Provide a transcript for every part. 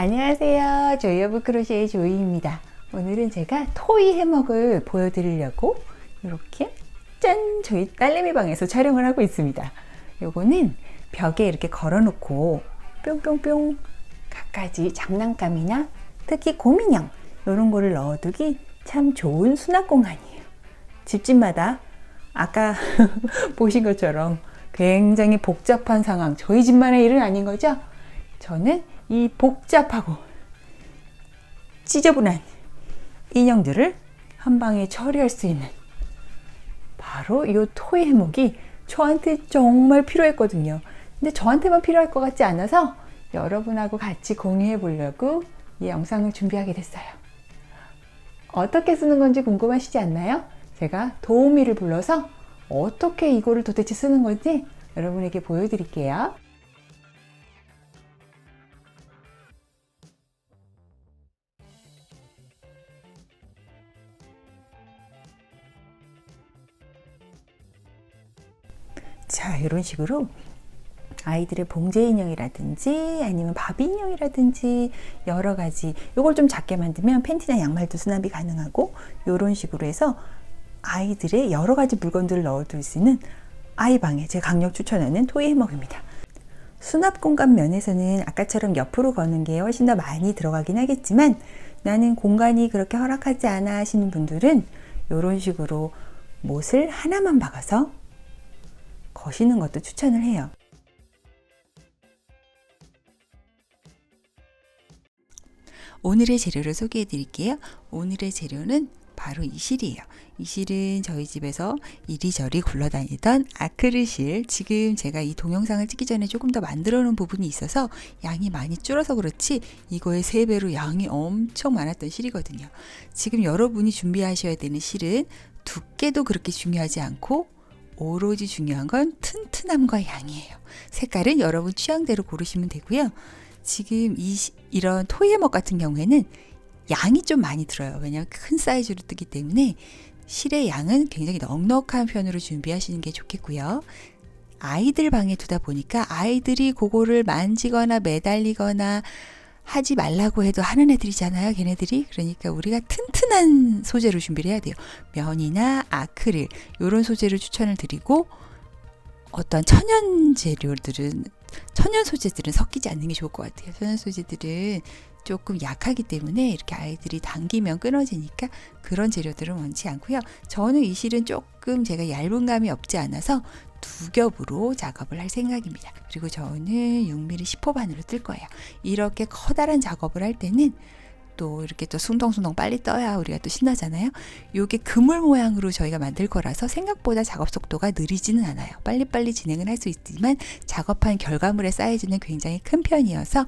안녕하세요. 조이오브 크로셰의 조이입니다. 오늘은 제가 토이 해먹을 보여드리려고 이렇게 짠! 저희 딸내미 방에서 촬영을 하고 있습니다. 요거는 벽에 이렇게 걸어놓고 뿅뿅뿅 갖가지 장난감이나 특히 곰인형 이런 거를 넣어두기 참 좋은 수납 공간이에요. 집집마다 아까 보신 것처럼 굉장히 복잡한 상황, 저희 집만의 일은 아닌 거죠? 저는 이 복잡하고 지저분한 인형들을 한 방에 처리할 수 있는 바로 이 토이 해먹이 저한테 정말 필요했거든요. 근데 저한테만 필요할 것 같지 않아서 여러분하고 같이 공유해 보려고 이 영상을 준비하게 됐어요. 어떻게 쓰는 건지 궁금하시지 않나요? 제가 도우미를 불러서 어떻게 이거를 도대체 쓰는 건지 여러분에게 보여드릴게요. 자, 이런 식으로 아이들의 봉제 인형이라든지 아니면 바비 인형이라든지 여러 가지 이걸 좀 작게 만들면 팬티나 양말도 수납이 가능하고 이런 식으로 해서 아이들의 여러 가지 물건들을 넣어둘 수 있는 아이방에 제가 강력 추천하는 토이 해먹입니다. 수납 공간 면에서는 아까처럼 옆으로 거는 게 훨씬 더 많이 들어가긴 하겠지만 나는 공간이 그렇게 허락하지 않아 하시는 분들은 이런 식으로 못을 하나만 박아서 거시는 것도 추천을 해요. 오늘의 재료를 소개해 드릴게요. 오늘의 재료는 바로 이 실이에요. 이 실은 저희 집에서 이리저리 굴러다니던 아크릴 실, 지금 제가 이 동영상을 찍기 전에 조금 더 만들어 놓은 부분이 있어서 양이 많이 줄어서 그렇지 이거의 3배로 양이 엄청 많았던 실이거든요. 지금 여러분이 준비하셔야 되는 실은 두께도 그렇게 중요하지 않고 오로지 중요한 건 튼튼함과 양이에요. 색깔은 여러분 취향대로 고르시면 되고요. 지금 이런 토이 해먹 같은 경우에는 양이 좀 많이 들어요. 왜냐하면 큰 사이즈로 뜨기 때문에 실의 양은 굉장히 넉넉한 편으로 준비하시는 게 좋겠고요. 아이들 방에 두다 보니까 아이들이 그거를 만지거나 매달리거나 하지 말라고 해도 하는 애들이잖아요, 걔네들이. 그러니까 우리가 튼튼한 소재로 준비를 해야 돼요. 면이나 아크릴 이런 소재를 추천을 드리고 어떤 천연 소재들은 섞이지 않는 게 좋을 것 같아요. 천연 소재들은 조금 약하기 때문에 이렇게 아이들이 당기면 끊어지니까 그런 재료들은 원치 않고요. 저는 이 실은 조금 제가 얇은 감이 없지 않아서 2겹으로 작업을 할 생각입니다. 그리고 저는 6mm 10호 바늘로 뜰 거예요. 이렇게 커다란 작업을 할 때는 또 이렇게 또 숭덩숭덩 빨리 떠야 우리가 또 신나잖아요. 이게 그물 모양으로 저희가 만들 거라서 생각보다 작업 속도가 느리지는 않아요. 빨리빨리 진행을 할 수 있지만 작업한 결과물의 사이즈는 굉장히 큰 편이어서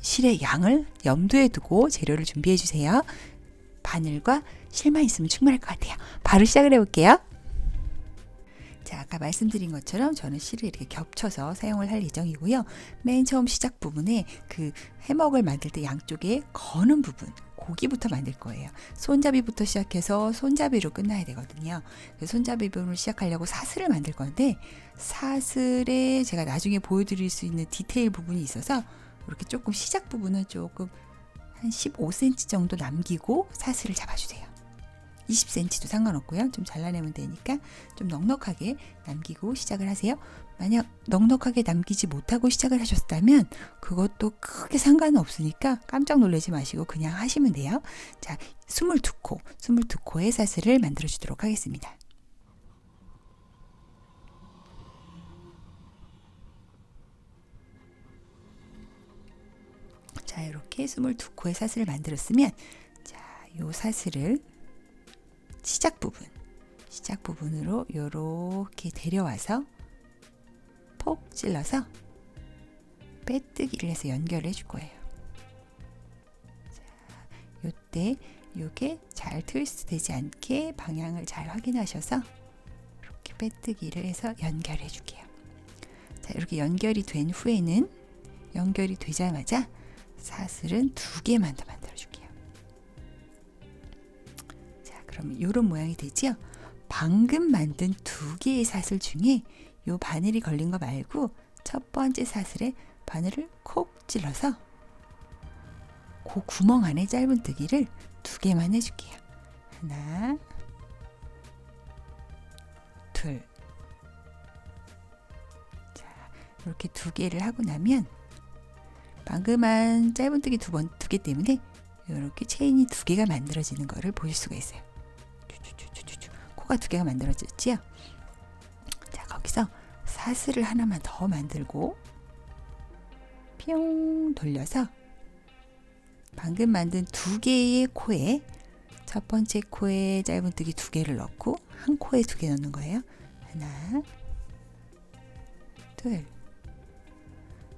실의 양을 염두에 두고 재료를 준비해 주세요. 바늘과 실만 있으면 충분할 것 같아요. 바로 시작을 해볼게요. 자, 아까 말씀드린 것처럼 저는 실을 이렇게 겹쳐서 사용을 할 예정이고요. 맨 처음 시작 부분에 그 해먹을 만들 때 양쪽에 거는 부분, 고기부터 만들 거예요. 손잡이부터 시작해서 손잡이로 끝나야 되거든요. 손잡이 부분을 시작하려고 사슬을 만들 건데 사슬에 제가 나중에 보여드릴 수 있는 디테일 부분이 있어서 이렇게 조금 시작 부분은 조금 한 15cm 정도 남기고 사슬을 잡아주세요. 20cm도 상관없고요. 좀 잘라내면 되니까 좀 넉넉하게 남기고 시작을 하세요. 만약 넉넉하게 남기지 못하고 시작을 하셨다면 그것도 크게 상관은 없으니까 깜짝 놀라지 마시고 그냥 하시면 돼요. 자, 22코의 사슬을 만들어 주도록 하겠습니다. 자, 이렇게 22코의 사슬을 만들었으면 자, 요 사슬을 시작 부분으로 이렇게 데려와서 폭 찔러서 빼뜨기를 해서 연결을 해줄 거예요. 자, 요때 요게 잘 트위스트 되지 않게 방향을 잘 확인하셔서 이렇게 빼뜨기를 해서 연결해 줄게요. 자, 이렇게 연결이 된 후에는 연결이 되자마자 사슬은 2개만 더 만들어 줄게요. 자, 그러면 이런 모양이 되죠? 방금 만든 2개의 사슬 중에 요 바늘이 걸린 거 말고 첫 번째 사슬에 바늘을 콕 찔러서 그 구멍 안에 짧은뜨기를 2개만 해줄게요. 하나, 둘. 자, 이렇게 2개를 하고 나면 방금 한 짧은뜨기 2개 때문에 이렇게 체인이 2개가 만들어지는 것을 보실 수가 있어요. 코가 2개가 만들어졌지요? 자, 거기서 사슬을 하나만 더 만들고 뿅 돌려서 방금 만든 2개의 코에 첫 번째 코에 짧은뜨기 2개를 넣고 한 코에 2개 넣는 거예요. 하나, 둘.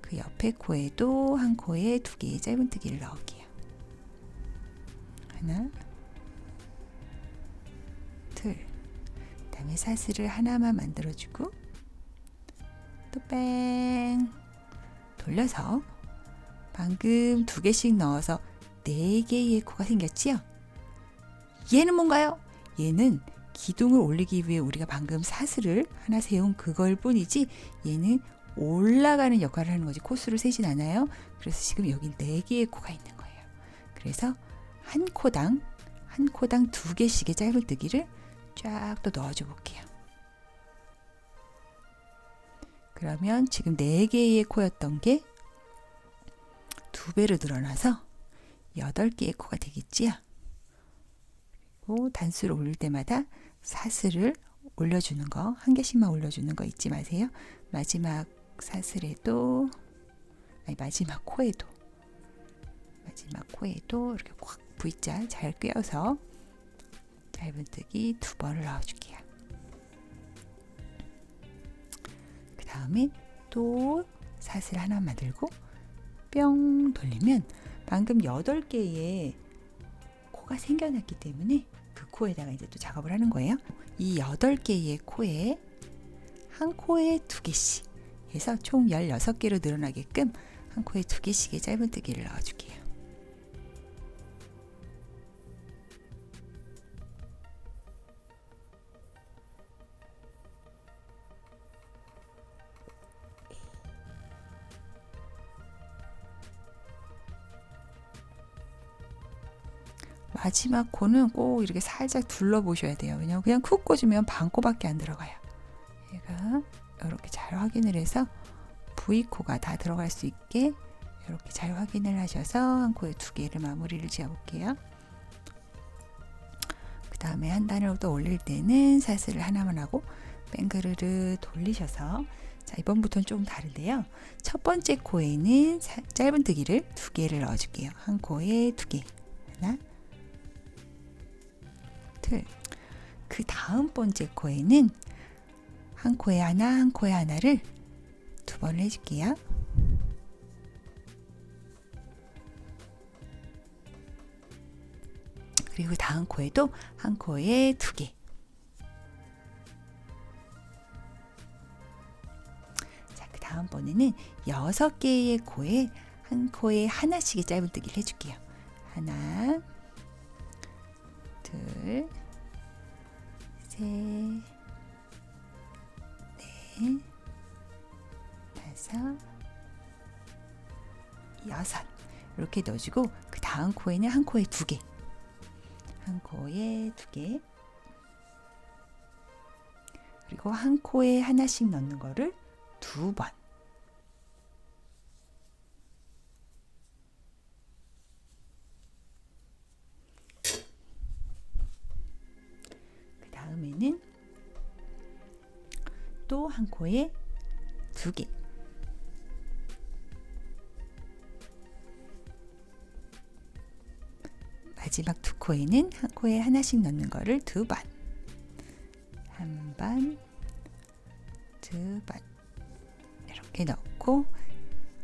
그 옆에 코에도 한 코에 2개의 짧은뜨기를 넣을게요. 하나, 둘. 그다음에 사슬을 하나만 만들어주고 또 뺑 돌려서 방금 2개씩 넣어서 4개의 코가 생겼지요? 얘는 뭔가요? 얘는 기둥을 올리기 위해 우리가 방금 사슬을 하나 세운 그걸 뿐이지 얘는 올라가는 역할을 하는 거지. 코수를 세진 않아요. 그래서 지금 여기 4개의 코가 있는 거예요. 그래서 한 코당 2개씩의 짧은뜨기를 쫙 또 넣어줘 볼게요. 그러면 지금 4개의 코였던 게 2배로 늘어나서 8개의 코가 되겠지요. 그리고 단수를 올릴 때마다 사슬을 올려주는 거, 1개씩만 올려주는 거 잊지 마세요. 마지막 사슬에도, 마지막 코에도 이렇게 꽉 V자 잘 꿰어서 짧은뜨기 2번을 넣어줄게요. 그 다음에 또 사슬 하나 만들고 뿅 돌리면 방금 8개의 코가 생겨났기 때문에 그 코에다가 이제 또 작업을 하는 거예요. 이 8개의 코에 한 코에 2개씩 해서 총 16개로 늘어나게끔 한 코에 2개씩의 짧은뜨기를 넣어줄게요. 마지막 코는 꼭 이렇게 살짝 둘러보셔야 돼요. 왜냐면 그냥 쿡 꽂으면 반 코밖에 안 들어가요. 얘가 이렇게 잘 확인을 해서 V코가 다 들어갈 수 있게 이렇게 잘 확인을 하셔서 한 코에 2개를 마무리를 지어볼게요. 그 다음에 한 단을 또 올릴 때는 사슬을 하나만 하고 뺑그르르 돌리셔서, 자, 이번부터는 좀 다른데요. 첫 번째 코에는 짧은뜨기를 2개를 넣어줄게요. 한 코에 2개. 하나, 둘. 그 다음 번째 코에는 한 코에 하나, 한 코에 하나를 2번을 해줄게요. 그리고 다음 코에도 한 코에 2개. 자, 그 다음번에는 6개의 코에 한 코에 하나씩의 짧은뜨기를 해줄게요. 하나, 둘, 셋, 넷, 다섯, 여섯. 이렇게 넣어주고 그 다음 코에는 한 코에 2개. 한 코에 2개. 그리고 한 코에 하나씩 넣는 거를 2번. 그 다음에는 또 한 코에 2개. 마지막 2코에는 한 코에 하나씩 넣는 거를 2번. 한 번, 2번. 이렇게 넣고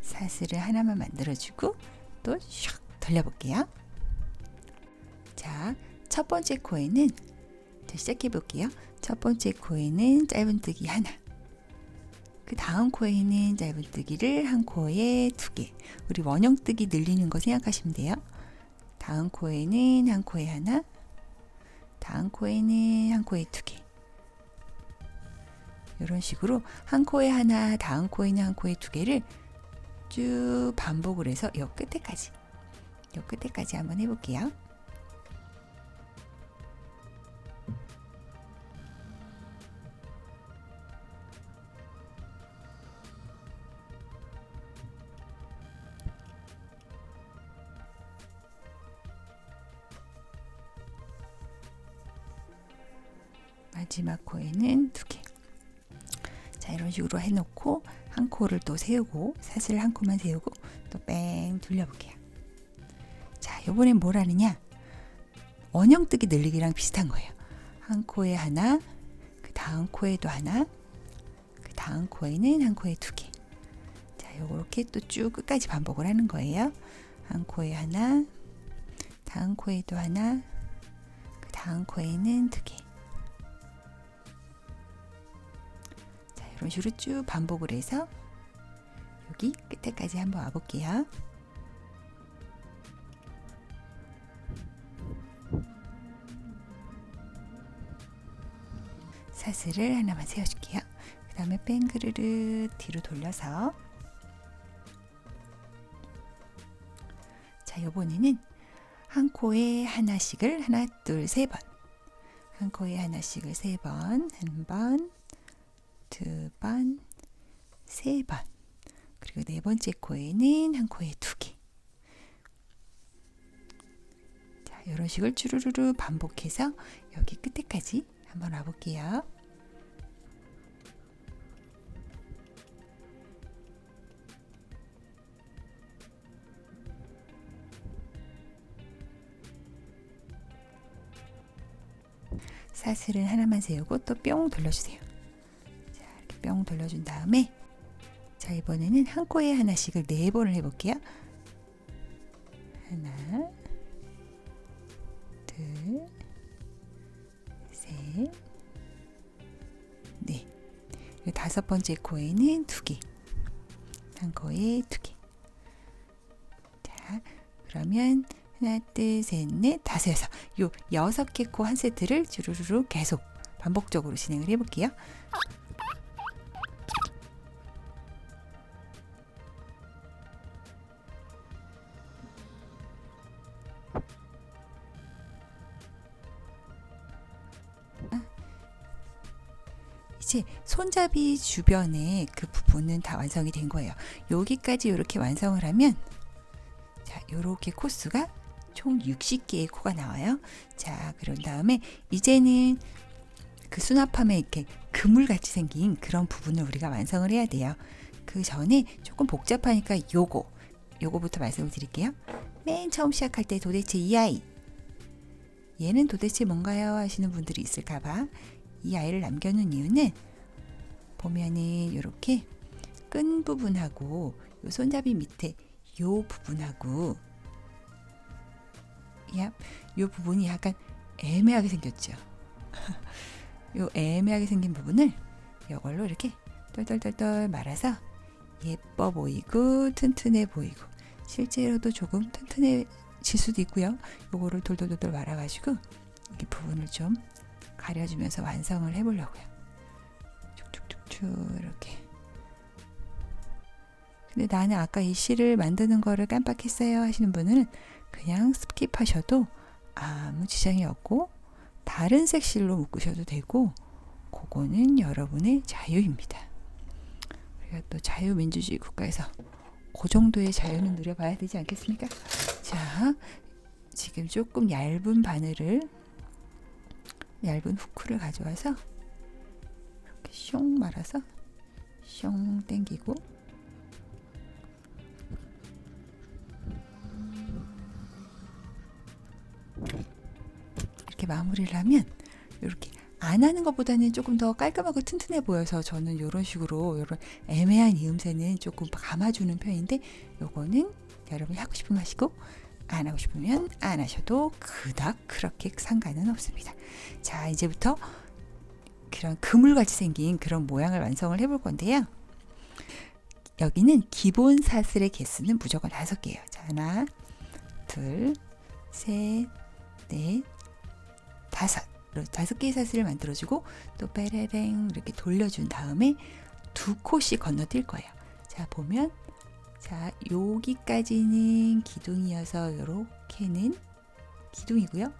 사슬을 하나만 만들어주고 또 슉 돌려볼게요. 자, 첫 번째 코에는 시작해 볼게요. 첫 번째 코에는 짧은뜨기 하나. 그 다음 코에는 짧은뜨기를 한 코에 2개. 우리 원형뜨기 늘리는 거 생각하시면 돼요. 다음 코에는 한 코에 하나, 다음 코에는 한 코에 2개. 이런 식으로 한 코에 하나, 다음 코에는 한 코에 2개를 쭉 반복을 해서 이 끝에까지 요 끝에까지 한번 해볼게요. 마지막 코에는 2개. 자, 이런 식으로 해놓고 한 코를 또 세우고, 사슬 한 코만 세우고 또 뺑 돌려볼게요. 자, 요번엔 뭘 하느냐? 원형뜨기 늘리기랑 비슷한 거예요. 한 코에 하나, 그 다음 코에도 하나, 그 다음 코에는 한 코에 2개. 자, 요렇게 또 쭉 끝까지 반복을 하는 거예요. 한 코에 하나, 다음 코에도 하나, 그 다음 코에는 2개. 이런 식으로 쭉 반복을 해서 여기 끝에까지 한번 와볼게요. 사슬을 하나만 세워줄게요. 그 다음에 뺑그르르 뒤로 돌려서, 자, 요번에는 한 코에 하나씩을 하나, 둘, 세 번, 한 코에 하나씩을 세 번, 한 번, 두 번, 세 번, 그리고 네 번째 코에는 한 코에 2개. 자, 이런 식을 쭈루루루 반복해서 여기 끝에까지 한번 와볼게요. 사슬은 하나만 세우고 또 뿅 돌려주세요. 뿅 돌려준 다음에, 자, 이번에는 한 코에 하나씩을 4번을 해볼게요. 하나, 둘, 셋, 넷. 다섯 번째 코에는 2개. 한 코에 2개. 자, 그러면 하나, 둘, 셋, 넷, 다섯, 여섯. 요 6개 코 한 세트를 주르르르 계속 반복적으로 진행을 해볼게요. 이제 손잡이 주변에 그 부분은 다 완성이 된 거예요. 여기까지 이렇게 완성을 하면, 자, 이렇게 코스가 총 60개의 코가 나와요. 자, 그런 다음에 이제는 그 수납함에 이렇게 그물같이 생긴 그런 부분을 우리가 완성을 해야 돼요. 그 전에 조금 복잡하니까 요거부터 말씀을 드릴게요. 맨 처음 시작할 때 도대체 이 아이, 얘는 도대체 뭔가요? 하시는 분들이 있을까봐 이 아이를 남겨놓은 이유는, 보면은 이렇게 끈 부분하고 요 손잡이 밑에 요 부분하고 요 부분이 약간 애매하게 생겼죠. 요 애매하게 생긴 부분을 이걸로 이렇게 똘똘똘똘 말아서 예뻐 보이고 튼튼해 보이고, 실제로도 조금 튼튼해질 수도 있고요. 요거를 돌돌돌돌 말아가지고 이 부분을 좀 가려주면서 완성을 해보려고요. 쭉쭉쭉쭉 이렇게. 근데 나는 아까 이 실을 만드는 거를 깜빡했어요 하시는 분은 그냥 스킵하셔도 아무 지장이 없고, 다른 색 실로 묶으셔도 되고, 그거는 여러분의 자유입니다. 우리가 또 자유민주주의 국가에서 그 정도의 자유는 누려봐야 되지 않겠습니까? 자, 지금 조금 얇은 후크를 가져와서 이렇게 숑 말아서 숑 당기고, 이렇게 마무리를 하면, 이렇게 안 하는 것보다는 조금 더 깔끔하고 튼튼해 보여서 저는 이런 식으로 이런 애매한 이음새는 조금 감아주는 편인데, 요거는 여러분이 하고 싶으면 하시고 안 하고 싶으면 안 하셔도 그닥 그렇게 상관은 없습니다. 자, 이제부터 그런 그물같이 생긴 그런 모양을 완성을 해볼 건데요. 여기는 기본 사슬의 개수는 무조건 5개예요. 자, 하나, 둘, 셋, 넷, 다섯. 5개의 사슬을 만들어주고 또 빼레랭 이렇게 돌려준 다음에 2코씩 건너뛸 거예요. 자, 보면, 자, 자, 여기까지는 기둥이어서 요렇게는 기둥이고요.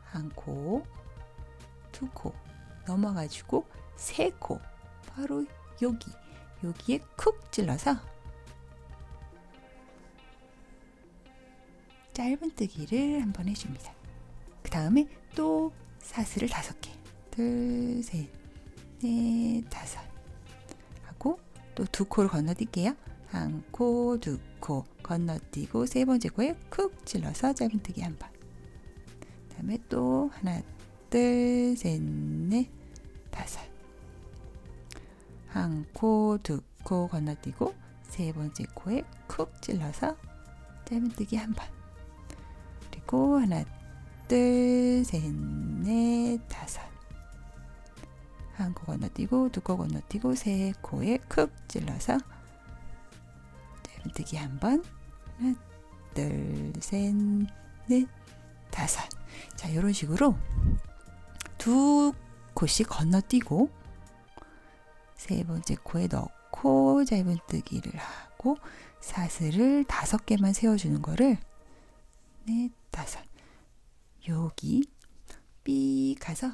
한 코, 두 코 넘어가지고 세 코, 바로 여기에 쿡 찔러서 짧은뜨기를 한번 해줍니다. 그 다음에 또 사슬을 5개, 둘, 셋, 넷, 5 하고 또 2코를 건너뛸게요. 한 코, 2코 건너뛰고 세 번째 코에 쿡 찔러서 짧은뜨기 한 번. 그 다음에 또 하나, 둘, 셋, 넷, 5 한 코, 2코 건너뛰고 세 번째 코에 쿡 찔러서 짧은뜨기 한 번. 그리고 하나, 둘, 셋, 넷, 5 한 코 건너뛰고 2코 건너뛰고 세 코에 쿡 찔러서 짧은뜨기 한 번. 하나, 둘, 셋, 넷, 5. 자, 이런 식으로 2코씩 건너뛰고 세 번째 코에 넣고 짧은뜨기를 하고 사슬을 5개만 세워주는 거를 넷, 5 여기 삐 가서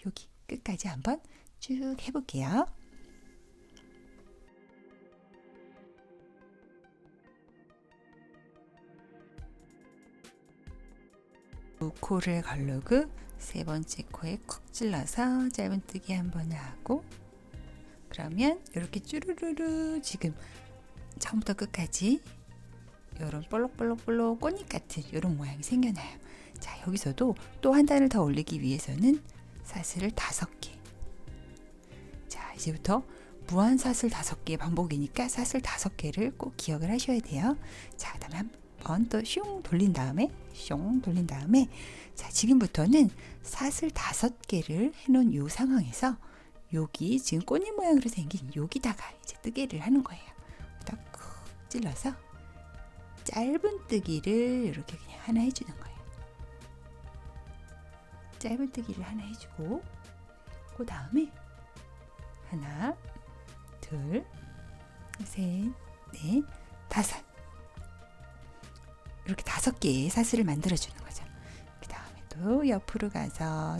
여기 끝까지 한번 쭉 해볼게요. 두 코를 걸르고 세 번째 코에 쿡 찔러서 짧은뜨기 한번 하고 그러면 이렇게 쭈루루루 지금 처음부터 끝까지 이런 볼록볼록볼록 꽃잎 같은 이런 모양이 생겨나요. 자, 여기서도 또 한 단을 더 올리기 위해서는 사슬을 5개. 자, 이제부터 무한 사슬 5개 반복이니까 사슬 5개를 꼭 기억을 하셔야 돼요. 자, 그다음에 한 번 또 슝 돌린 다음에 자, 지금부터는 사슬 5개를 해놓은 요 상황에서 여기 지금 꽃잎 모양으로 생긴 여기다가 이제 뜨개를 하는 거예요. 딱 쿡 찔러서 짧은뜨기를 이렇게 그냥 하나 해주는 거예요. 짧은뜨기를 하나 해주고 그 다음에 하나, 둘, 셋, 넷, 5 이렇게 5개의 사슬을 만들어주는 거죠. 그 다음에 또 옆으로 가서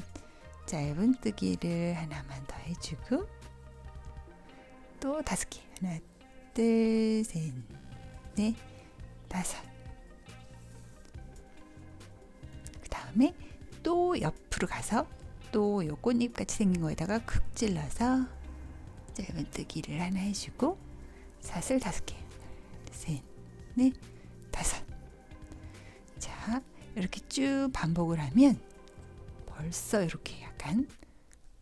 짧은뜨기를 하나만 더 해주고 또 5개 하나, 둘, 셋, 넷, 5 그 다음에 또 옆으로 가서 또 요 꽃잎 같이 생긴 거에다가 쿡 찔러서 짧은뜨기를 하나 해주고 사슬 5개 셋, 넷, 5 자, 이렇게 쭉 반복을 하면 벌써 이렇게 약간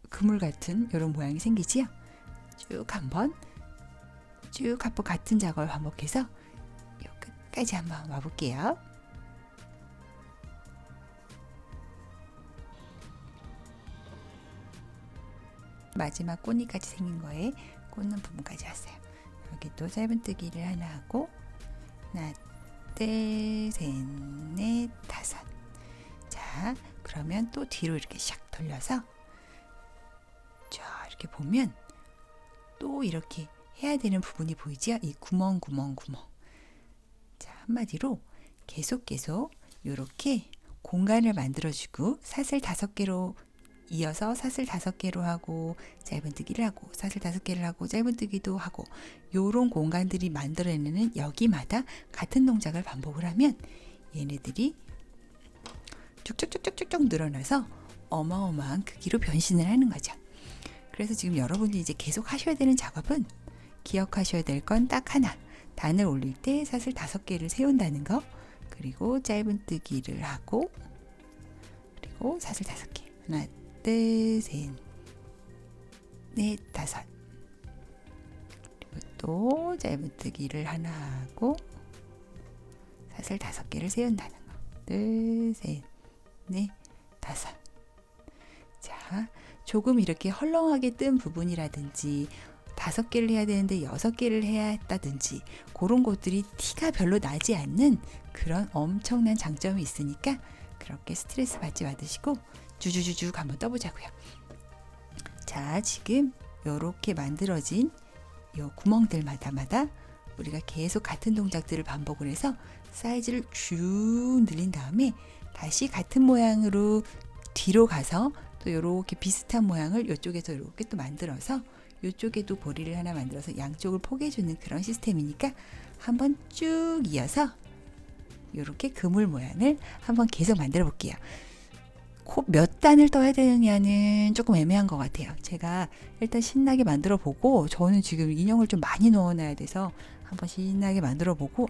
그물 같은 이런 모양이 생기지요. 쭉 한번 같은 작업을 반복해서 요 끝까지 한번 와볼게요. 마지막 꽃잎같이 생긴 거에 꽂는 부분까지 왔어요. 여기 또 짧은뜨기를 하나 하고 하나, 둘, 셋, 넷, 5 자, 그러면 또 뒤로 이렇게 샥 돌려서 자, 이렇게 보면 또 이렇게 해야 되는 부분이 보이죠? 이 구멍. 자, 한마디로 계속 이렇게 공간을 만들어주고 사슬 5개로 이어서 사슬 5개로 하고 짧은뜨기를 하고 사슬 5개를 하고 짧은뜨기도 하고 요런 공간들이 만들어내는 여기마다 같은 동작을 반복을 하면 얘네들이 쭉쭉쭉쭉쭉 늘어나서 어마어마한 크기로 변신을 하는 거죠. 그래서 지금 여러분이 이제 계속 하셔야 되는 작업은 기억하셔야 될 건 딱 하나. 단을 올릴 때 사슬 5개를 세운다는 거. 그리고 짧은뜨기를 하고 그리고 사슬 5개. 하나, 둘, 셋, 넷, 5 그리고 또 짧은뜨기를 하나 하고 사슬 5개를 세운다는 거. 둘, 셋, 넷, 5 자, 조금 이렇게 헐렁하게 뜬 부분이라든지 5개를 해야 되는데 6개를 해야 했다든지 그런 것들이 티가 별로 나지 않는 그런 엄청난 장점이 있으니까 그렇게 스트레스 받지 마시고 주주주주 한번 떠보자고요. 자, 지금 이렇게 만들어진 요 구멍들마다 우리가 계속 같은 동작들을 반복을 해서 사이즈를 쭉 늘린 다음에 다시 같은 모양으로 뒤로 가서 또 이렇게 비슷한 모양을 이쪽에서 이렇게 또 만들어서 이쪽에도 고리를 하나 만들어서 양쪽을 포개주는 그런 시스템이니까 한번 쭉 이어서 이렇게 그물 모양을 한번 계속 만들어 볼게요. 몇 단을 떠야 되느냐는 조금 애매한 것 같아요. 제가 일단 신나게 만들어 보고, 저는 지금 인형을 좀 많이 넣어놔야 돼서 한번 신나게 만들어 보고,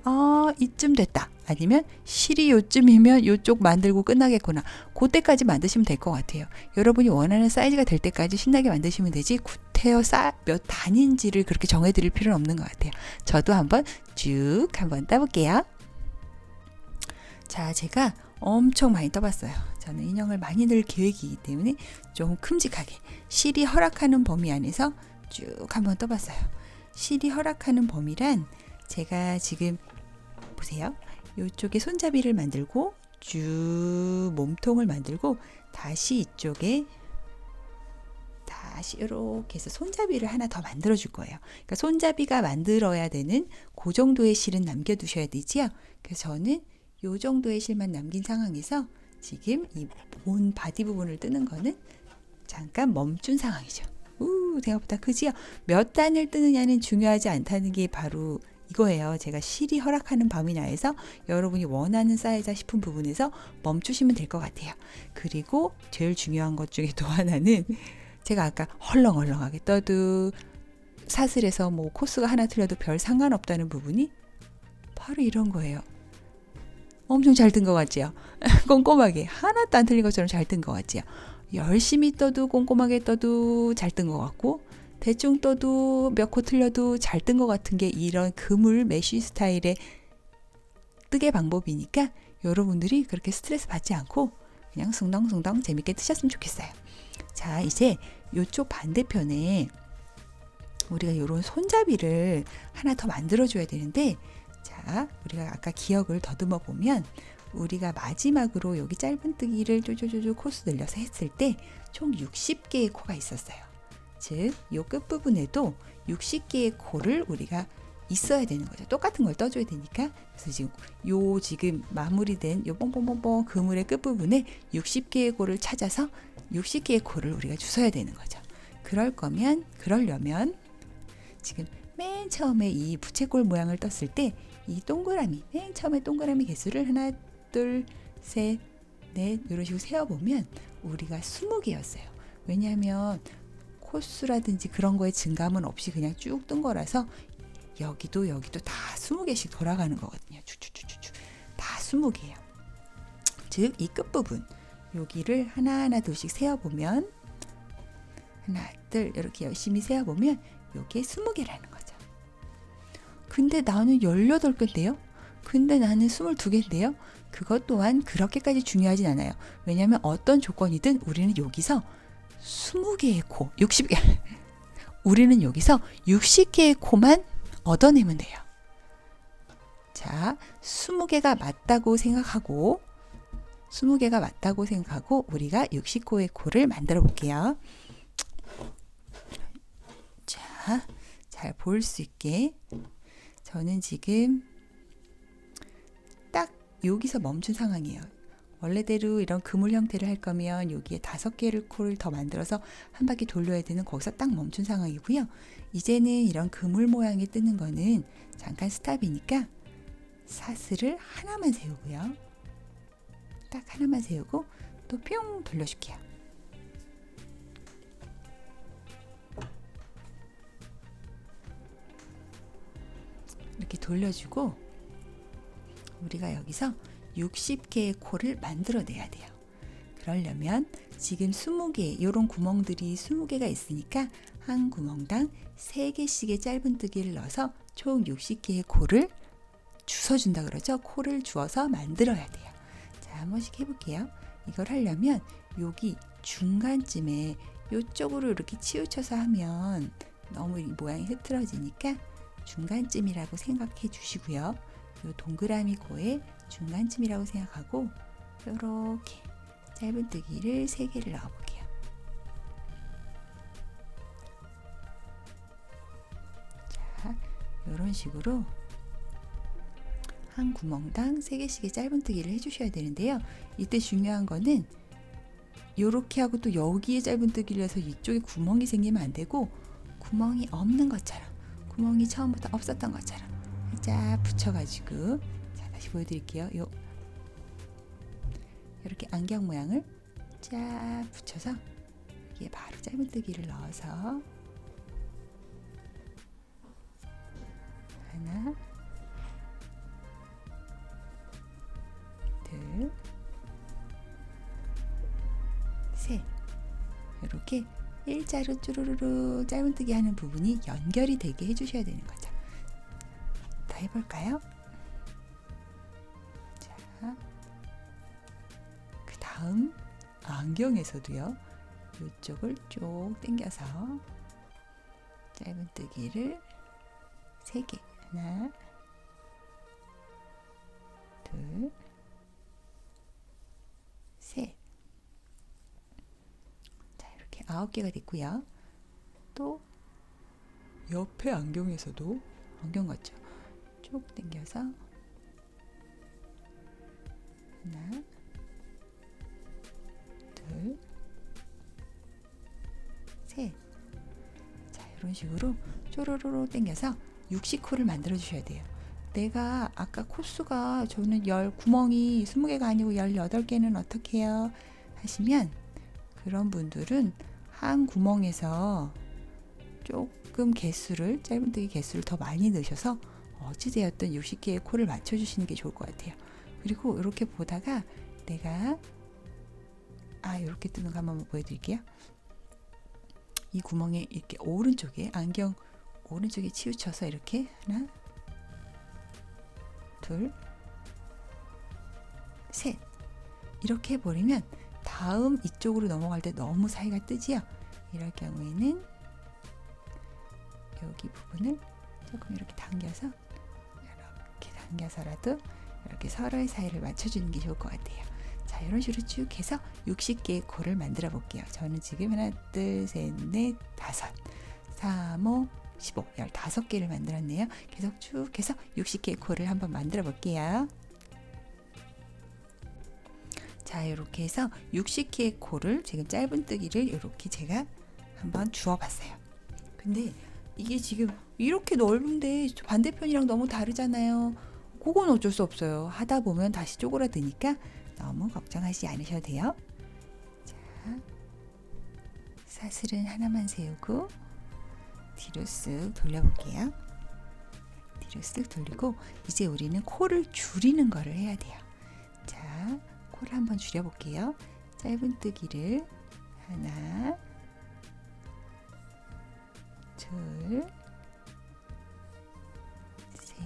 이쯤 됐다, 아니면 실이 요쯤이면 요쪽 만들고 끝나겠구나, 그때까지 만드시면 될 것 같아요. 여러분이 원하는 사이즈가 될 때까지 신나게 만드시면 되지, 구태여 몇 단인지를 그렇게 정해드릴 필요는 없는 것 같아요. 저도 한번 쭉 한번 떠볼게요. 자, 제가 엄청 많이 떠봤어요. 저는 인형을 많이 넣을 계획이기 때문에 좀 큼직하게 실이 허락하는 범위 안에서 쭉 한번 떠봤어요. 실이 허락하는 범위란, 제가 지금 보세요. 이쪽에 손잡이를 만들고 쭉 몸통을 만들고 다시 이쪽에 다시 이렇게 해서 손잡이를 하나 더 만들어 줄 거예요. 그러니까 손잡이가 만들어야 되는 그 정도의 실은 남겨두셔야 되지요. 그래서 저는 이 정도의 실만 남긴 상황에서 지금 이 본 바디 부분을 뜨는 거는 잠깐 멈춘 상황이죠. 생각보다 크지요? 몇 단을 뜨느냐는 중요하지 않다는 게 바로 이거예요. 제가 실이 허락하는 범위 내에서 여러분이 원하는 사이즈다 싶은 부분에서 멈추시면 될 것 같아요. 그리고 제일 중요한 것 중에 또 하나는, 제가 아까 헐렁헐렁하게 떠도 사슬에서 뭐 코스가 하나 틀려도 별 상관없다는 부분이 바로 이런 거예요. 엄청 잘 뜬 것 같지요? 꼼꼼하게 하나도 안 틀린 것처럼 잘 뜬 것 같지요? 열심히 떠도 꼼꼼하게 떠도 잘 뜬 것 같고, 대충 떠도 몇 코 틀려도 잘 뜬 것 같은 게 이런 그물 메쉬 스타일의 뜨개 방법이니까 여러분들이 그렇게 스트레스 받지 않고 그냥 숭덩숭덩 재밌게 뜨셨으면 좋겠어요. 자, 이제 이쪽 반대편에 우리가 이런 손잡이를 하나 더 만들어줘야 되는데, 자, 우리가 아까 기억을 더듬어 보면 우리가 마지막으로 여기 짧은 뜨기를 쪼쪼쪼 코스 늘려서 했을 때 총 60개의 코가 있었어요. 즉, 이 끝부분에도 60개의 코를 우리가 있어야 되는 거죠. 똑같은 걸 떠줘야 되니까. 그래서 지금 마무리된 요 뽕뽕뽕뽕 그물의 끝부분에 60개의 코를 찾아서 60개의 코를 우리가 주워야 되는 거죠. 그러려면 지금 맨 처음에 이 부채꼴 모양을 떴을 때 이 동그라미, 맨 처음에 동그라미 개수를 하나, 둘, 셋, 넷 이런 식으로 세어보면 우리가 20개였어요. 왜냐하면 코스라든지 그런 거에 증감은 없이 그냥 쭉 뜬 거라서 여기도 다 20개씩 돌아가는 거거든요. 쭉쭉쭉쭉 다 20개예요. 즉, 이 끝부분 여기를 하나하나 둘씩 세어보면, 하나, 둘 이렇게 열심히 세어보면 이게 20개라는 거죠. 근데 나는 18개인데요? 근데 나는 22개인데요? 그것 또한 그렇게까지 중요하진 않아요. 왜냐하면 어떤 조건이든 우리는 여기서 20개의 코, 우리는 여기서 60개의 코만 얻어내면 돼요. 자, 20개가 맞다고 생각하고 우리가 60코의 코를 만들어 볼게요. 자, 잘 보일 수 있게 저는 지금 딱 여기서 멈춘 상황이에요. 원래대로 이런 그물 형태를 할 거면 여기에 5개를 코를 더 만들어서 한 바퀴 돌려야 되는, 거기서 딱 멈춘 상황이고요. 이제는 이런 그물 모양이 뜨는 거는 잠깐 스탑이니까 사슬을 하나만 세우고요. 딱 하나만 세우고 또 뿅 돌려줄게요. 이렇게 돌려주고 우리가 여기서 60개의 코를 만들어내야 돼요. 그러려면 지금 20개, 이런 구멍들이 20개가 있으니까 한 구멍당 3개씩의 짧은 뜨기를 넣어서 총 60개의 코를 주워준다 그러죠. 코를 주워서 만들어야 돼요. 자, 한 번씩 해볼게요. 이걸 하려면 여기 중간쯤에 이쪽으로 이렇게 치우쳐서 하면 너무 모양이 흐트러지니까 중간쯤이라고 생각해 주시고요. 이 동그라미 코의 중간쯤이라고 생각하고 이렇게 짧은 뜨기를 3개를 넣어 볼게요. 자, 이런 식으로 한 구멍당 3개씩의 짧은뜨기를 해주셔야 되는데요. 이때 중요한 거는 이렇게 하고 또 여기에 짧은뜨기를 해서 이쪽에 구멍이 생기면 안 되고, 구멍이 없는 것처럼, 구멍이 처음부터 없었던 것처럼 살짝 붙여가지고, 자, 다시 보여드릴게요. 이렇게 안경 모양을 쫙 붙여서 여기에 바로 짧은뜨기를 넣어서 하나, 둘, 셋. 이렇게 일자로 쭈루루루 짧은뜨기 하는 부분이 연결이 되게 해주셔야 되는 거죠. 더 해볼까요? 자, 그 다음 안경에서도요, 이쪽을 쭉 당겨서 짧은뜨기를 3개, 하나, 둘, 셋. 자, 이렇게 9개가 됐고요. 또 옆에 안경에서도, 안경 같죠? 쭉 당겨서 하나, 둘, 셋. 자, 이런 식으로 쪼로로로 당겨서 60코를 만들어 주셔야 돼요. 내가 아까 코수가 저는 구멍이 20개가 아니고 18개는 어떻게 해요? 하시면, 그런 분들은 한 구멍에서 조금 개수를, 짧은뜨기 개수를 더 많이 넣으셔서 어찌되었든 60개의 코를 맞춰주시는 게 좋을 것 같아요. 그리고 이렇게 보다가 내가 이렇게 뜨는 거 한번 보여드릴게요. 이 구멍에 이렇게 오른쪽에, 안경 오른쪽에 치우쳐서 이렇게 하나, 둘, 셋. 이렇게 해버리면 다음 이쪽으로 넘어갈 때 너무 사이가 뜨지요. 이럴 경우에는 여기 부분을 조금 이렇게 당겨서, 이렇게 당겨서라도 이렇게 서로의 사이를 맞춰주는 게 좋을 것 같아요. 자, 이런 식으로 쭉 해서 60개의 코를 만들어 볼게요. 저는 지금 하나, 둘, 셋, 넷, 다섯, 3, 5, 15, 15개를 만들었네요. 계속 쭉 해서 60개의 코를 한번 만들어 볼게요. 자, 이렇게 해서 60개의 코를, 지금 짧은뜨기를 이렇게 제가 한번 주워봤어요. 근데 이게 지금 이렇게 넓은데 반대편이랑 너무 다르잖아요. 그건 어쩔 수 없어요. 하다 보면 다시 쪼그라드니까 너무 걱정하지 않으셔도 돼요. 자, 사슬은 하나만 세우고 뒤로 쓱 돌려볼게요. 뒤로 쓱 돌리고, 이제 우리는 코를 줄이는 거를 해야 돼요. 자, 코를 한번 줄여볼게요. 짧은뜨기를 하나, 둘, 셋,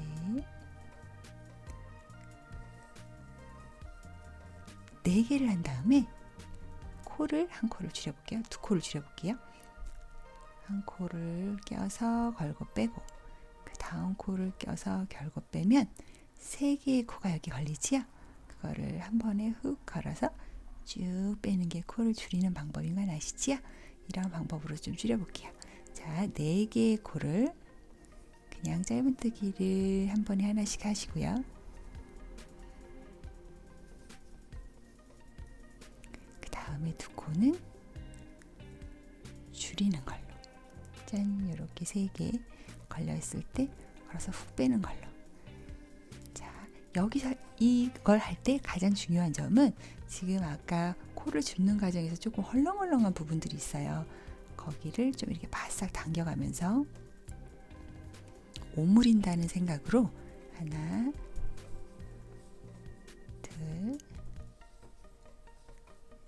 네 개를 한 다음에 코를, 한 코를 줄여볼게요. 2코를 줄여볼게요. 한 코를 껴서 걸고 빼고, 그 다음 코를 껴서 결고 빼면 3개의 코가 여기 걸리지요. 그거를 한 번에 훅 걸어서 쭉 빼는 게 코를 줄이는 방법인 건 아시지요? 이런 방법으로 좀 줄여볼게요. 자, 4개의 코를 그냥 짧은뜨기를 한 번에 하나씩 하시고요. 그 다음에 2코는 줄이는 걸로, 짠, 이렇게 3개 걸려있을 때 걸어서 훅 빼는 걸로. 자, 여기서 이걸 할 때 가장 중요한 점은, 지금 아까 코를 줍는 과정에서 조금 헐렁헐렁한 부분들이 있어요. 거기를 좀 이렇게 바싹 당겨가면서 오므린다는 생각으로 하나, 둘,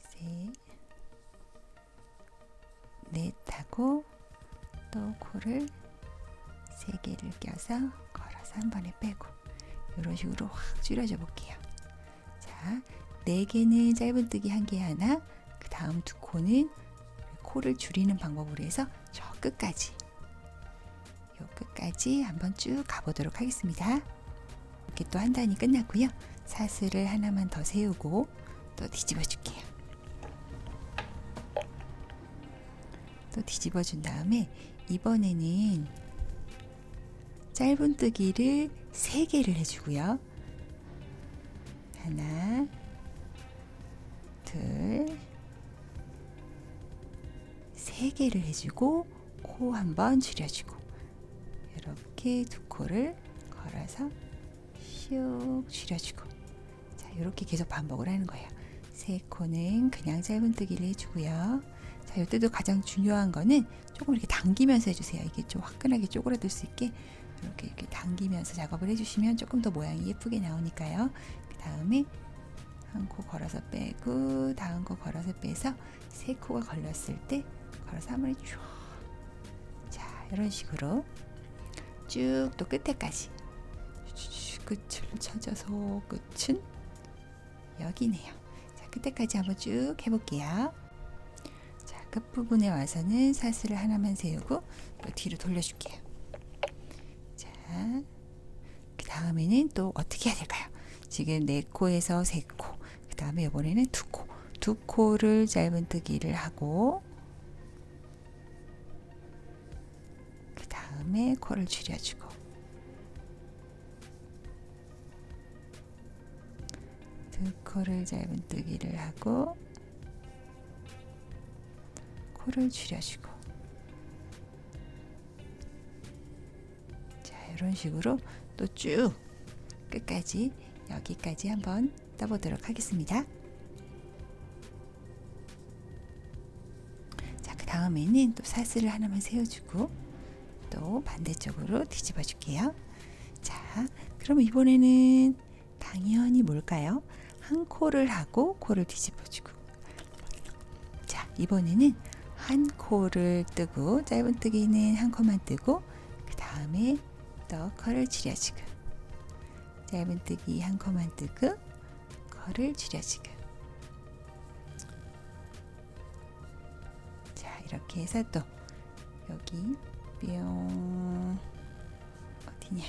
셋, 넷 하고, 또 코를 3개를 껴서 걸어서 한 번에 빼고, 이런 식으로 확 줄여줘 볼게요. 자, 4개는 짧은뜨기 1개 하나, 그 다음 2코는 코를 줄이는 방법으로 해서 저 끝까지, 요 끝까지 한번 쭉 가보도록 하겠습니다. 이렇게 또 한 단이 끝났고요. 사슬을 하나만 더 세우고 또 뒤집어 줄게요. 또 뒤집어 준 다음에 이번에는 짧은뜨기를 3개를 해주고요. 하나, 둘, 3개를 해주고 코 한번 줄여주고 이렇게 두 코를 걸어서 슉 줄여주고, 자, 이렇게 계속 반복을 하는 거예요. 3코는 그냥 짧은뜨기를 해주고요. 자, 이때도 가장 중요한 거는 조금 이렇게 당기면서 해주세요. 이게 좀 화끈하게 쪼그라들 수 있게 이렇게 당기면서 작업을 해주시면 조금 더 모양이 예쁘게 나오니까요. 그 다음에 한 코 걸어서 빼고 다음 코 걸어서 빼서 3코가 걸렸을 때 걸어서 한 번에 쭉, 자, 이런 식으로 쭉 또 끝에까지 끝을 찾아서 끝은 여기네요. 자, 끝에까지 한번 쭉 해볼게요. 자, 끝부분에 와서는 사슬을 하나만 세우고 또 뒤로 돌려줄게요. 자, 그 다음에는 또 어떻게 해야 될까요? 지금 4코에서 3코, 그 다음에 이번에는 2코, 2코를 짧은뜨기를 하고 그 다음에 코를 줄여주고 두 코를 짧은뜨기를 하고 코를 줄여주고, 자, 이런 식으로 또 쭉 끝까지 여기까지 한번 떠보도록 하겠습니다. 자, 그 다음에는 또 사슬을 하나만 세워주고 또 반대쪽으로 뒤집어 줄게요. 자, 그럼 이번에는 당연히 뭘까요? 한 코를 하고 코를 뒤집어주고, 자, 이번에는 한 코를 뜨고 짧은뜨기는 한 코만 뜨고 그 다음에 또 코를 줄여주고, 짧은뜨기 한 코만 뜨고 코를 줄여주고, 자, 이렇게 해서 또 여기 뿅 어디냐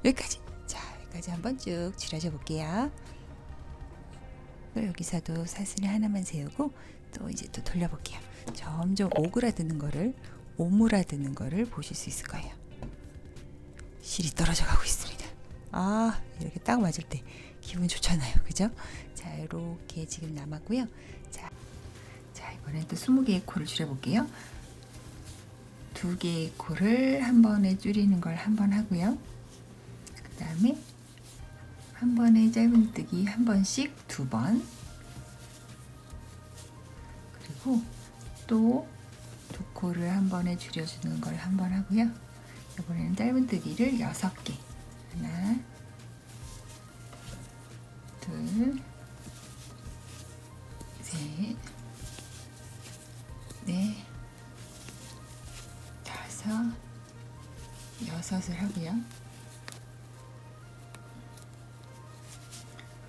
여기까지, 자, 여기까지 한번 쭉 줄여줘 볼게요. 여기서도 사슬 하나만 세우고 또 이제 또 돌려볼게요. 점점 오그라드는 거를 보실 수 있을 거예요. 실이 떨어져 가고 있습니다. 아, 이렇게 딱 맞을 때 기분 좋잖아요, 그죠? 자, 이렇게 지금 남았고요. 자, 이번엔 또 20개의 코를 줄여볼게요. 2개의 코를 한 번에 줄이는 걸 한 번 하고요. 그 다음에 한 번에 짧은뜨기 한 번씩 2번, 그리고 또 2코를 한 번에 줄여주는 걸 한 번 하고요. 이번에는 짧은뜨기를 6개, 하나, 둘, 셋, 넷, 다섯, 여섯을 하고요.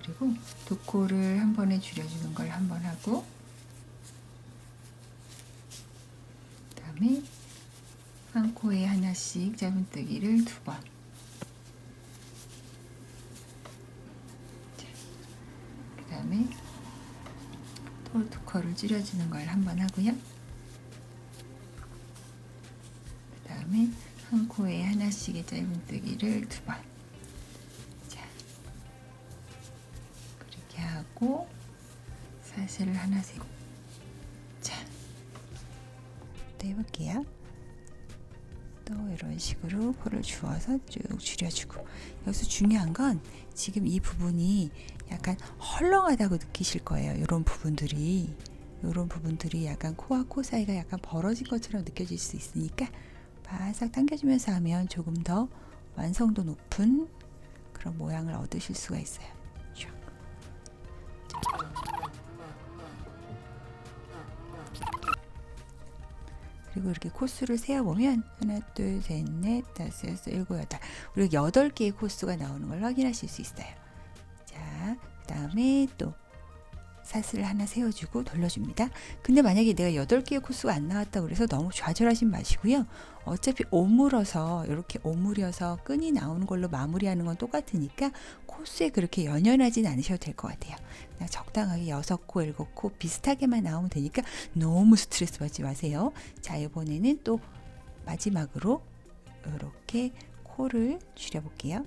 그리고 2코를 한 번에 줄여주는 걸 한 번 하고, 그 다음에 한 코에 하나씩 짧은뜨기를 2번, 그 다음에 또 2코를 줄여주는 걸 한 번 하고요. 그 다음에 한 코에 하나씩의 짧은뜨기를 2번, 하고 사슬을 하나 세고, 자, 또 해볼게요. 또 이런 식으로 코를 주어서 쭉 줄여주고, 여기서 중요한 건 지금 이 부분이 약간 헐렁하다고 느끼실 거예요. 이런 부분들이 약간 코와 코 사이가 약간 벌어진 것처럼 느껴질 수 있으니까 바싹 당겨주면서 하면 조금 더 완성도 높은 그런 모양을 얻으실 수가 있어요. 그리고 이렇게 코수를 세어보면 하나, 둘, 셋, 넷, 다섯, 여섯, 일곱, 여덟, 우리 8개의 코수가 나오는 걸 확인하실 수 있어요. 자, 그 다음에 또 사슬을 하나 세워주고 돌려줍니다. 근데 만약에 내가 8개의 코수가 안 나왔다고 그래서 너무 좌절하지 마시고요. 어차피 오물어서 이렇게 오므려서 끈이 나오는 걸로 마무리하는 건 똑같으니까 코수에 그렇게 연연하진 않으셔도 될 것 같아요. 그냥 적당하게 6코, 7코 비슷하게만 나오면 되니까 너무 스트레스 받지 마세요. 자, 이번에는 또 마지막으로 이렇게 코를 줄여볼게요.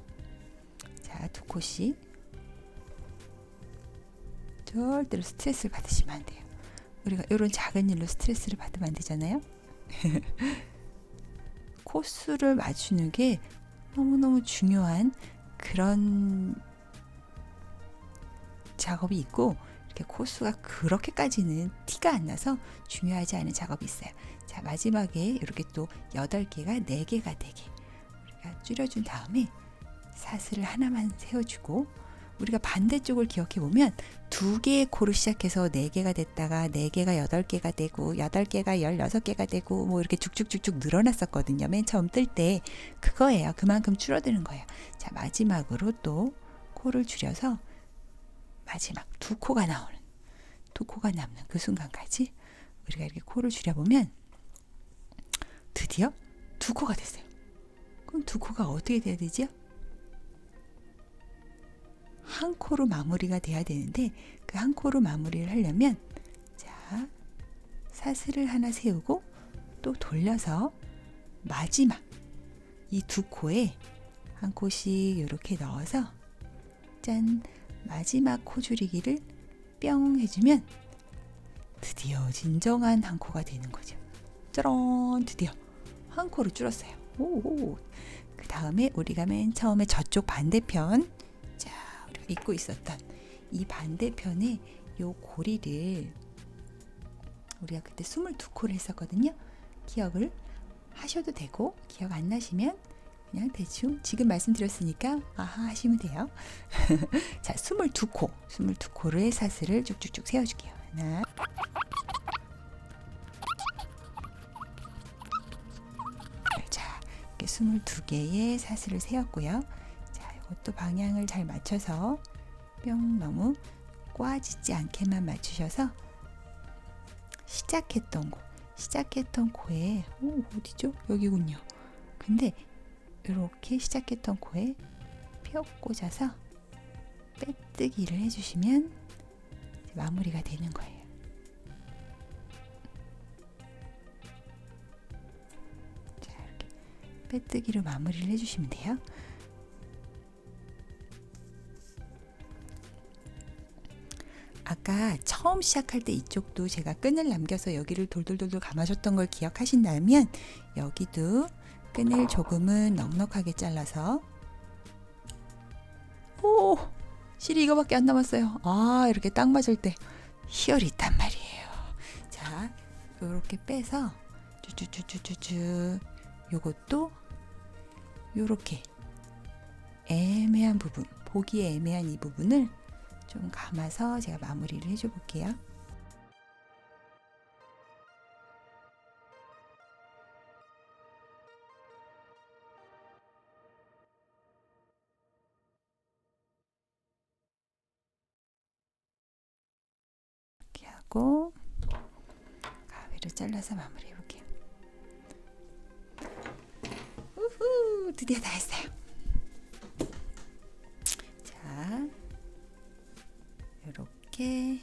자, 2코씩. 절대로 스트레스를 받으시면 안 돼요. 우리가 이런 작은 일로 스트레스를 받으면 안 되잖아요. 코수를 맞추는 게 너무너무 중요한 그런 작업이 있고, 이렇게 코수가 그렇게까지는 티가 안 나서 중요하지 않은 작업이 있어요. 자, 마지막에 이렇게 또 8개가 4개가 되게 우리가 줄여준 다음에 사슬을 하나만 세워주고, 우리가 반대쪽을 기억해 보면 2개의 코로 시작해서 4개가 됐다가 4개가 8개가 되고 8개가 16개가 되고 뭐 이렇게 쭉쭉쭉쭉 늘어났었거든요. 맨 처음 뜰 때 그거예요. 그만큼 줄어드는 거예요. 자, 마지막으로 또 코를 줄여서 마지막 2코가 나오는, 2코가 남는 그 순간까지 우리가 이렇게 코를 줄여보면 드디어 2코가 됐어요. 그럼 2코가 어떻게 돼야 되죠? 한 코로 마무리가 돼야 되는데, 그 한 코로 마무리를 하려면, 자, 사슬을 하나 세우고 또 돌려서 마지막 이 2코에 한 코씩 이렇게 넣어서 짠, 마지막 코 줄이기를 뿅 해주면 드디어 진정한 한 코가 되는 거죠. 짜란, 드디어 한 코를 줄었어요. 오. 그 다음에 우리가 맨 처음에 저쪽 반대편, 자, 우리가 입고 있었던 이 반대편에 요 고리를 우리가 그때 22코를 했었거든요. 기억을 하셔도 되고, 기억 안 나시면 그냥 대충 지금 말씀드렸으니까 아하 하시면 돼요. 자, 22코를 사슬을 쭉쭉쭉 세워줄게요. 하나, 자, 이렇게 22개의 사슬을 세웠고요. 자, 이것도 방향을 잘 맞춰서 뿅, 너무 꽈지지 않게만 맞추셔서 시작했던 코에 어디죠? 여기군요. 근데 이렇게 시작했던 코에 펴 꽂아서 빼뜨기를 해주시면 마무리가 되는 거예요. 자, 이렇게 빼뜨기로 마무리를 해주시면 돼요. 아까 처음 시작할 때 이쪽도 제가 끈을 남겨서 여기를 돌돌돌돌 감아줬던 걸 기억하신다면, 여기도 끈을 조금은 넉넉하게 잘라서, 오, 실이 이거밖에 안 남았어요. 아, 이렇게 딱 맞을 때 희열이 있단 말이에요. 자, 요렇게 빼서 쭈쭈쭈쭈쭈쭈, 요것도 요렇게 애매한 부분, 보기 애매한 이 부분을 좀 감아서 제가 마무리를 해줘 볼게요. 이렇게 하고 가위로 잘라서 마무리 해볼게요. 우후, 드디어 다 했어요. 자, 이렇게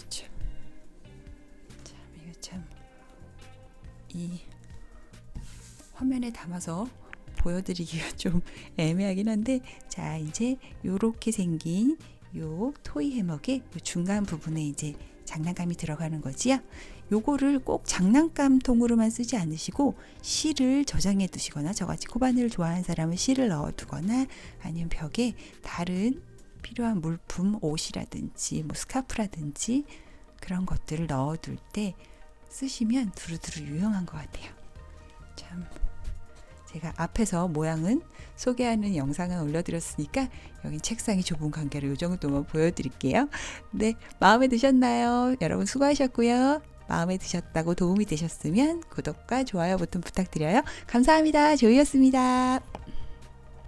참, 이거 참 이 화면에 담아서 보여드리기가 좀 애매하긴 한데, 자, 이제 요렇게 생긴 요 토이 해먹의 요 중간 부분에 이제 장난감이 들어가는 거지요. 요거를 꼭 장난감통으로만 쓰지 않으시고 실을 저장해 두시거나, 저같이 코바늘을 좋아하는 사람은 실을 넣어 두거나, 아니면 벽에 다른 필요한 물품, 옷이라든지 뭐 스카프라든지 그런 것들을 넣어둘 때 쓰시면 두루두루 유용한 것 같아요. 참, 제가 앞에서 모양은 소개하는 영상은 올려드렸으니까 여기 책상이 좁은 관계로 이 정도만 보여드릴게요. 네, 마음에 드셨나요? 여러분 수고하셨고요. 마음에 드셨다고 도움이 되셨으면 구독과 좋아요 버튼 부탁드려요. 감사합니다. 조이였습니다.